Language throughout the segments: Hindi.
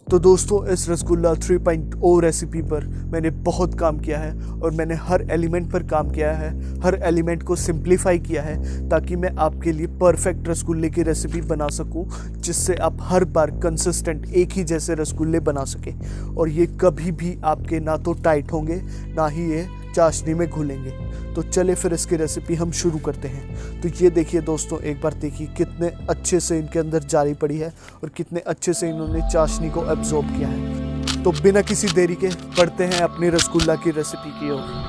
तो दोस्तों, इस रसगुल्ला 3.0 रेसिपी पर मैंने बहुत काम किया है और मैंने हर एलिमेंट पर काम किया है, हर एलिमेंट को सिंप्लीफाई किया है ताकि मैं आपके लिए परफेक्ट रसगुल्ले की रेसिपी बना सकूं, जिससे आप हर बार कंसिस्टेंट एक ही जैसे रसगुल्ले बना सकें और ये कभी भी आपके ना तो टाइट होंगे ना ही ये चाशनी में घुलेंगे। तो चले फिर इसकी रेसिपी हम शुरू करते हैं। तो ये देखिए दोस्तों, एक बार देखिए कितने अच्छे से इनके अंदर जारी पड़ी है और कितने अच्छे से इन्होंने चाशनी को एब्जॉर्ब किया है। तो बिना किसी देरी के बढ़ते हैं अपनी रसगुल्ला की रेसिपी की ओर।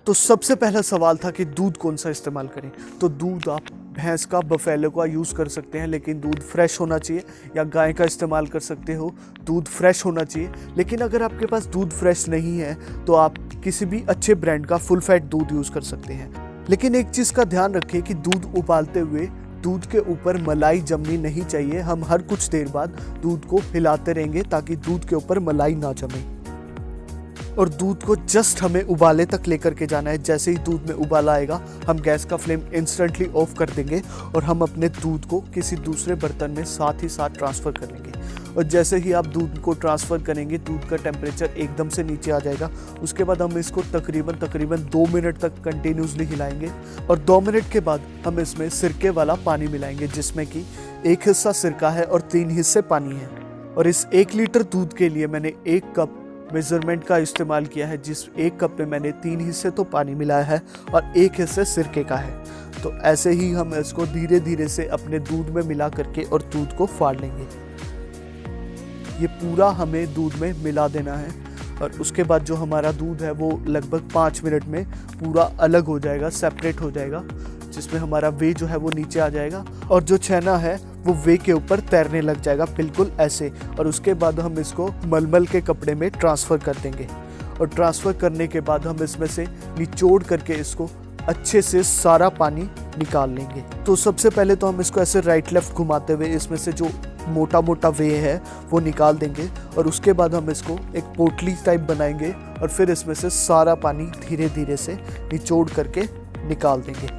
तो सबसे पहला सवाल था कि दूध कौन सा इस्तेमाल करें। तो दूध आप भैंस का, बफेलो का यूज़ कर सकते हैं, लेकिन दूध फ्रेश होना चाहिए, या गाय का इस्तेमाल कर सकते हो, दूध फ्रेश होना चाहिए। लेकिन अगर आपके पास दूध फ्रेश नहीं है तो आप किसी भी अच्छे ब्रांड का फुल फैट दूध यूज़ कर सकते हैं। लेकिन एक चीज़ का ध्यान रखें कि दूध उबालते हुए दूध के ऊपर मलाई जमनी नहीं चाहिए। हम हर कुछ देर बाद दूध को हिलाते रहेंगे ताकि दूध के ऊपर मलाई ना जमे। और दूध को जस्ट हमें उबाले तक लेकर के जाना है। जैसे ही दूध में उबाला आएगा हम गैस का फ्लेम इंस्टेंटली ऑफ कर देंगे और हम अपने दूध को किसी दूसरे बर्तन में साथ ही साथ ट्रांसफ़र कर लेंगे। और जैसे ही आप दूध को ट्रांसफ़र करेंगे दूध का टेम्परेचर एकदम से नीचे आ जाएगा। उसके बाद हम इसको तकरीबन 2 मिनट तक कंटिन्यूसली हिलाएंगे और 2 मिनट के बाद हम इसमें सिरके वाला पानी मिलाएंगे, जिसमें कि 1 हिस्सा सिरका है और 3 हिस्से पानी है। और इस 1 लीटर दूध के लिए मैंने 1 कप मेजरमेंट का इस्तेमाल किया है, जिस 1 कप में मैंने 3 हिस्से तो पानी मिलाया है और 1 हिस्से सिरके का है। तो ऐसे ही हम इसको धीरे धीरे से अपने दूध में मिला करके और दूध को फाड़ लेंगे। ये पूरा हमें दूध में मिला देना है और उसके बाद जो हमारा दूध है वो लगभग 5 मिनट में पूरा अलग हो जाएगा, सेपरेट हो जाएगा, जिसमें हमारा वे जो है वो नीचे आ जाएगा और जो छेना है वो वे के ऊपर तैरने लग जाएगा, बिल्कुल ऐसे। और उसके बाद हम इसको मलमल के कपड़े में ट्रांसफ़र कर देंगे और ट्रांसफ़र करने के बाद हम इसमें से निचोड़ करके इसको अच्छे से सारा पानी निकाल लेंगे। तो सबसे पहले तो हम इसको ऐसे राइट लेफ्ट घुमाते हुए इसमें से जो मोटा मोटा वे है वो निकाल देंगे और उसके बाद हम इसको एक पोटली टाइप बनाएंगे और फिर इसमें से सारा पानी धीरे धीरे से निचोड़ करके निकाल देंगे।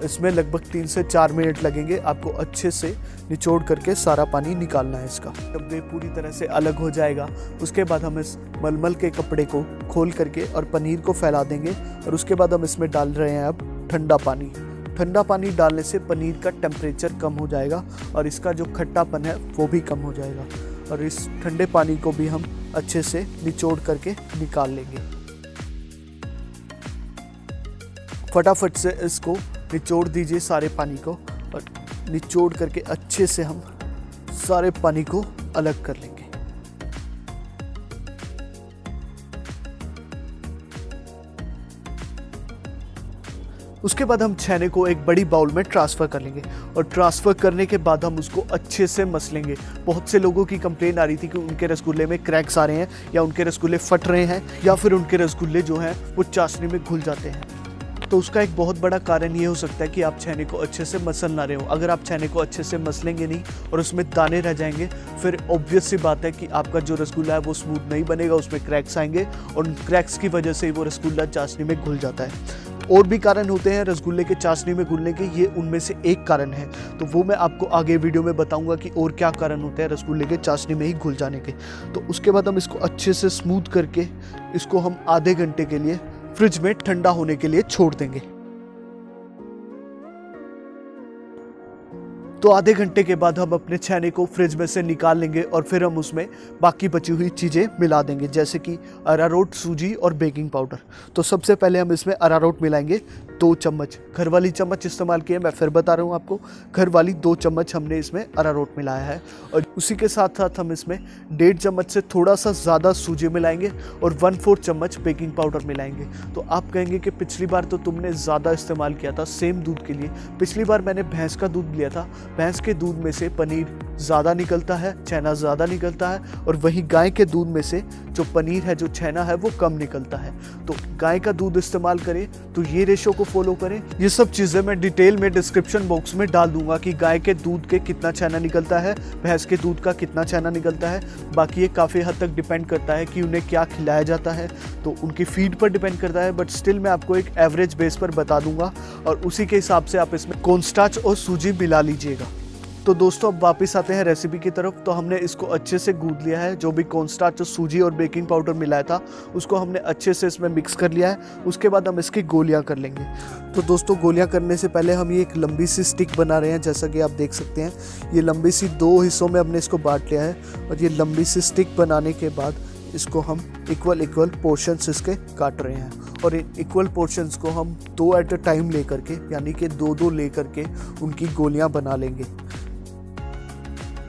इसमें लगभग 3 से 4 मिनट लगेंगे आपको अच्छे से निचोड़ करके सारा पानी निकालना है इसका। जब वे पूरी तरह से अलग हो जाएगा उसके बाद हम इस मलमल के कपड़े को खोल करके और पनीर को फैला देंगे और उसके बाद हम इसमें डाल रहे हैं अब ठंडा पानी। ठंडा पानी डालने से पनीर का टेम्परेचर कम हो जाएगा और इसका जो खट्टापन है वो भी कम हो जाएगा और इस ठंडे पानी को भी हम अच्छे से निचोड़ करके निकाल लेंगे। फटाफट से इसको निचोड़ दीजिए सारे पानी को और निचोड़ करके अच्छे से हम सारे पानी को अलग कर लेंगे। उसके बाद हम छेने को एक बड़ी बाउल में ट्रांसफ़र कर लेंगे और ट्रांसफ़र करने के बाद हम उसको अच्छे से मसलेंगे। बहुत से लोगों की कंप्लेन आ रही थी कि उनके रसगुल्ले में क्रैक्स आ रहे हैं या उनके रसगुल्ले फट रहे हैं या फिर उनके रसगुल्ले जो हैं वो चाशनी में घुल जाते हैं। तो उसका एक बहुत बड़ा कारण ये हो सकता है कि आप छेने को अच्छे से मसल ना रहे हो। अगर आप छेने को अच्छे से मसलेंगे नहीं और उसमें दाने रह जाएंगे, फिर ऑब्वियस सी बात है कि आपका जो रसगुल्ला है वो स्मूथ नहीं बनेगा, उसमें क्रैक्स आएंगे और उन क्रैक्स की वजह से वो रसगुल्ला चाशनी में घुल जाता है। और भी कारण होते हैं रसगुल्ले के चाशनी में घुलने के, ये उनमें से एक कारण है। तो वो मैं आपको आगे वीडियो में बताऊंगा कि और क्या कारण होते हैं रसगुल्ले के चाशनी में ही घुल जाने के। तो उसके बाद हम इसको अच्छे से स्मूथ करके इसको हम आधे घंटे के लिए फ्रिज में ठंडा होने के लिए छोड़ देंगे। तो आधे घंटे के बाद हम अपने छेने को फ्रिज में से निकाल लेंगे और फिर हम उसमें बाकी बची हुई चीज़ें मिला देंगे, जैसे कि अरारोट, सूजी और बेकिंग पाउडर। तो सबसे पहले हम इसमें अरारोट मिलाएंगे 2 चम्मच। घर वाली चम्मच इस्तेमाल किए, मैं फिर बता रहा हूँ आपको, घर वाली 2 चम्मच हमने इसमें अरारोट मिलाया है। और उसी के साथ साथ हम इसमें 1.5 चम्मच से थोड़ा सा ज़्यादा सूजी मिलाएंगे और 1/4 चम्मच बेकिंग पाउडर मिलाएंगे। तो आप कहेंगे कि पिछली बार तो तुमने ज़्यादा इस्तेमाल किया था सेम दूध के लिए। पिछली बार मैंने भैंस का दूध लिया था, भैंस के दूध में से पनीर ज़्यादा निकलता है, छेना ज़्यादा निकलता है, और वहीं गाय के दूध में से जो पनीर है, जो छेना है, वो कम निकलता है। तो गाय का दूध इस्तेमाल करें तो ये रेशो को फॉलो करें। ये सब चीज़ें मैं डिटेल में डिस्क्रिप्शन बॉक्स में डाल दूंगा कि गाय के दूध के कितना छेना निकलता है, भैंस के दूध का कितना छेना निकलता है। बाकी ये काफ़ी हद तक डिपेंड करता है कि उन्हें क्या खिलाया जाता है, तो उनकी फीड पर डिपेंड करता है, बट स्टिल मैं आपको एक एवरेज बेस पर बता दूंगा और उसी के हिसाब से आप इसमें कॉर्नस्टार्च और सूजी मिला लीजिएगा। तो दोस्तों अब वापस आते हैं रेसिपी की तरफ। तो हमने इसको अच्छे से गूंद लिया है, जो भी कॉर्नस्टार्च, जो सूजी और बेकिंग पाउडर मिलाया था उसको हमने अच्छे से इसमें मिक्स कर लिया है। उसके बाद हम इसकी गोलियां कर लेंगे। तो दोस्तों गोलियां करने से पहले हम ये एक लंबी सी स्टिक बना रहे हैं। जैसा कि आप देख सकते हैं, ये लंबी सी 2 हिस्सों में हमने इसको बांट लिया है। और ये लंबी सी स्टिक बनाने के बाद इसको हम इक्वल पोर्शंस इसके काट रहे हैं। और इन इक्वल पोर्शंस को हम 2 एट अ टाइम लेकर के, यानी कि 2-2 लेकर के उनकी गोलियां बना लेंगे।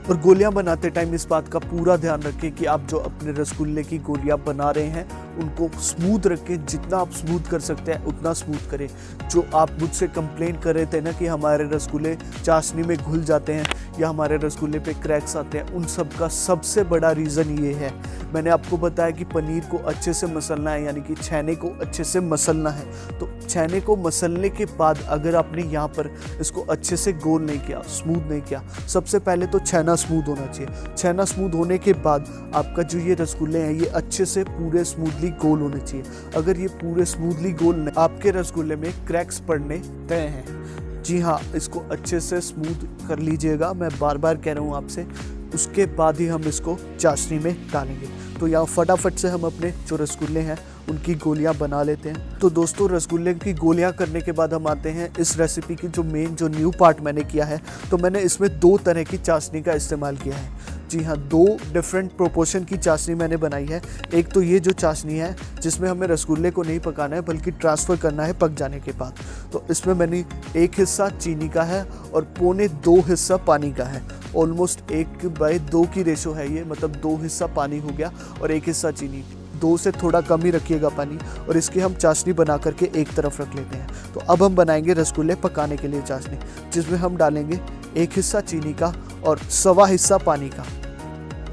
और गोलियां बनाते टाइम इस बात का पूरा ध्यान रखें कि आप जो अपने रसगुल्ले की गोलियां बना रहे हैं उनको स्मूथ रखें। जितना आप स्मूथ कर सकते हैं उतना स्मूथ करें। जो आप मुझसे कंप्लेन कर रहे थे ना कि हमारे रसगुल्ले चाशनी में घुल जाते हैं या हमारे रसगुल्ले पे क्रैक्स आते हैं, उन सब का सबसे बड़ा रीज़न ये है। मैंने आपको बताया कि पनीर को अच्छे से मसलना है, यानी कि छैने को अच्छे से मसलना है। तो छैने को मसलने के बाद अगर आपने यहाँ पर इसको अच्छे से गोल नहीं किया, स्मूथ नहीं किया, सबसे पहले तो छैना स्मूथ होना चाहिए। छैना स्मूथ होने के बाद आपका जो ये रसगुल्ले हैं ये अच्छे से पूरे स्मूथली गोल होने चाहिए। अगर ये पूरे स्मूथली गोल नहीं, आपके रसगुल्ले में क्रैक्स पड़ने तय हैं। जी हाँ, इसको अच्छे से स्मूथ कर लीजिएगा, मैं बार बार कह रहा हूँ आपसे। उसके बाद ही हम इसको चाशनी में डालेंगे। तो यहाँ फटाफट से हम अपने जो रसगुल्ले हैं उनकी गोलियां बना लेते हैं। तो दोस्तों रसगुल्ले की गोलियां करने के बाद हम आते हैं इस रेसिपी की जो मेन जो न्यू पार्ट मैंने किया है। तो मैंने इसमें 2 तरह की चाशनी का इस्तेमाल किया है। जी हाँ, 2 डिफरेंट प्रोपोर्शन की चाशनी मैंने बनाई है। एक तो ये जो चाशनी है जिसमें हमें रसगुल्ले को नहीं पकाना है बल्कि ट्रांसफ़र करना है पक जाने के बाद। तो इसमें मैंने 1 हिस्सा चीनी का है और 1.25 हिस्सा पानी का है। ऑलमोस्ट 1/2 की रेशो है ये, मतलब 2 हिस्सा पानी हो गया और 1 हिस्सा चीनी। 2 से थोड़ा कम ही रखिएगा पानी। और इसकी हम चाशनी बना करके एक तरफ रख लेते हैं। तो अब हम बनाएंगे रसगुल्ले पकाने के लिए चाशनी, जिसमें हम डालेंगे 1 हिस्सा चीनी का और 1.25 हिस्सा पानी का।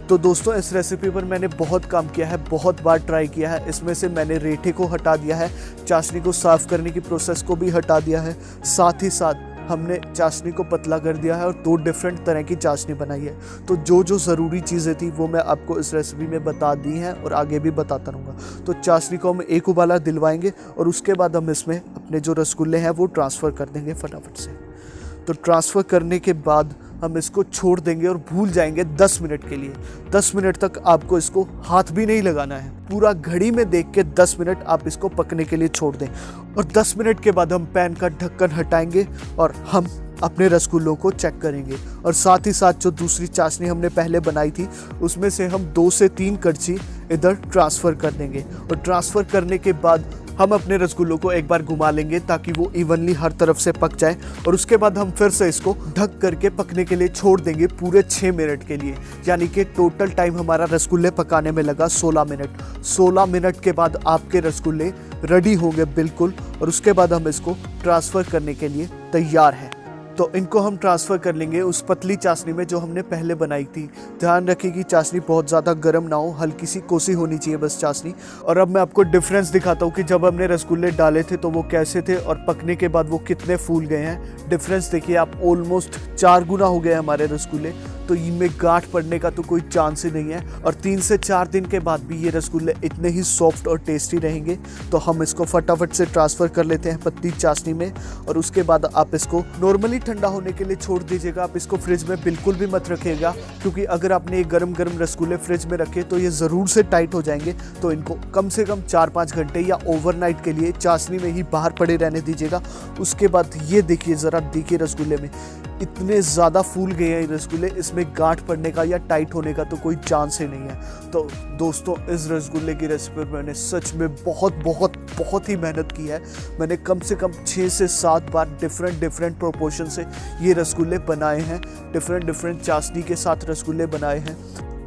तो दोस्तों इस रेसिपी पर मैंने बहुत काम किया है, बहुत बार ट्राई किया है। इसमें से मैंने रेठे को हटा दिया है, चाशनी को साफ़ करने की प्रोसेस को भी हटा दिया है। साथ ही साथ हमने चाशनी को पतला कर दिया है और 2 डिफरेंट तरह की चाशनी बनाई है। तो जो जो ज़रूरी चीज़ें थी वो मैं आपको इस रेसिपी में बता दी हैं और आगे भी बताता रहूँगा। तो चाशनी को हम 1 उबाला दिलवाएंगे और उसके बाद हम इसमें अपने जो रसगुल्ले हैं वो ट्रांसफ़र कर देंगे फटाफट से। तो ट्रांसफ़र करने के बाद हम इसको छोड़ देंगे और भूल जाएंगे 10 मिनट के लिए। 10 मिनट तक आपको इसको हाथ भी नहीं लगाना है। पूरा घड़ी में देख के 10 मिनट आप इसको पकने के लिए छोड़ दें। और 10 मिनट के बाद हम पैन का ढक्कन हटाएंगे और हम अपने रसगुल्लों को चेक करेंगे। और साथ ही साथ जो दूसरी चाशनी हमने पहले बनाई थी उसमें से हम 2 से 3 कड़छी इधर ट्रांसफ़र कर देंगे। और ट्रांसफ़र करने के बाद हम अपने रसगुल्लों को एक बार घुमा लेंगे ताकि वो इवनली हर तरफ से पक जाए। और उसके बाद हम फिर से इसको ढक करके पकने के लिए छोड़ देंगे पूरे 6 मिनट के लिए। यानी कि टोटल टाइम हमारा रसगुल्ले पकाने में लगा 16 मिनट। 16 मिनट के बाद आपके रसगुल्ले रेडी होंगे बिल्कुल। और उसके बाद हम इसको ट्रांसफ़र करने के लिए तैयार हैं। तो इनको हम ट्रांसफ़र कर लेंगे उस पतली चाशनी में जो हमने पहले बनाई थी। ध्यान रखिए कि चाशनी बहुत ज़्यादा गर्म ना हो, हल्की सी कोसी होनी चाहिए बस चाशनी। और अब मैं आपको डिफरेंस दिखाता हूँ कि जब हमने रसगुल्ले डाले थे तो वो कैसे थे और पकने के बाद वो कितने फूल गए हैं। डिफरेंस देखिए आप, ऑलमोस्ट 4 गुना हो गए हमारे रसगुल्ले। तो इनमें गांठ पड़ने का तो कोई चांस ही नहीं है। और 3 से 4 दिन के बाद भी ये रसगुल्ले इतने ही सॉफ्ट और टेस्टी रहेंगे। तो हम इसको फटाफट से ट्रांसफ़र कर लेते हैं पतली चाशनी में। और उसके बाद आप इसको नॉर्मली ठंडा होने के लिए छोड़ दीजिएगा। आप इसको फ्रिज में बिल्कुल भी मत रखिएगा, क्योंकि अगर आपने ये गरम गरम रसगुल्ले फ्रिज में रखे तो ये ज़रूर से टाइट हो जाएंगे। तो इनको कम से कम 4-5 घंटे या ओवरनाइट के लिए चाशनी में ही बाहर पड़े रहने दीजिएगा। उसके बाद ये देखिए, ज़रा देखिए रसगुल्ले में इतने ज़्यादा फूल गए हैं रसगुल्ले, इसमें गांठ पड़ने का या टाइट होने का तो कोई चांस ही नहीं है। तो दोस्तों इस रसगुल्ले की रेसिपी पर मैंने सच में बहुत ही मेहनत की है। मैंने कम से कम 6 से 7 बार डिफरेंट प्रोपोर्शन से ये रसगुल्ले बनाए हैं। डिफरेंट चाशनी के साथ रसगुल्ले बनाए हैं।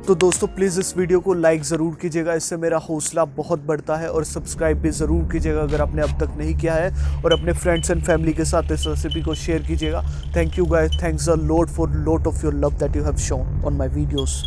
तो दोस्तों प्लीज़ इस वीडियो को लाइक ज़रूर कीजिएगा, इससे मेरा हौसला बहुत बढ़ता है। और सब्सक्राइब भी ज़रूर कीजिएगा अगर आपने अब तक नहीं किया है। और अपने फ्रेंड्स एंड फैमिली के साथ इस रेसिपी को शेयर कीजिएगा। Thank you guys, thanks a lot for lot of your love that you have shown on my videos.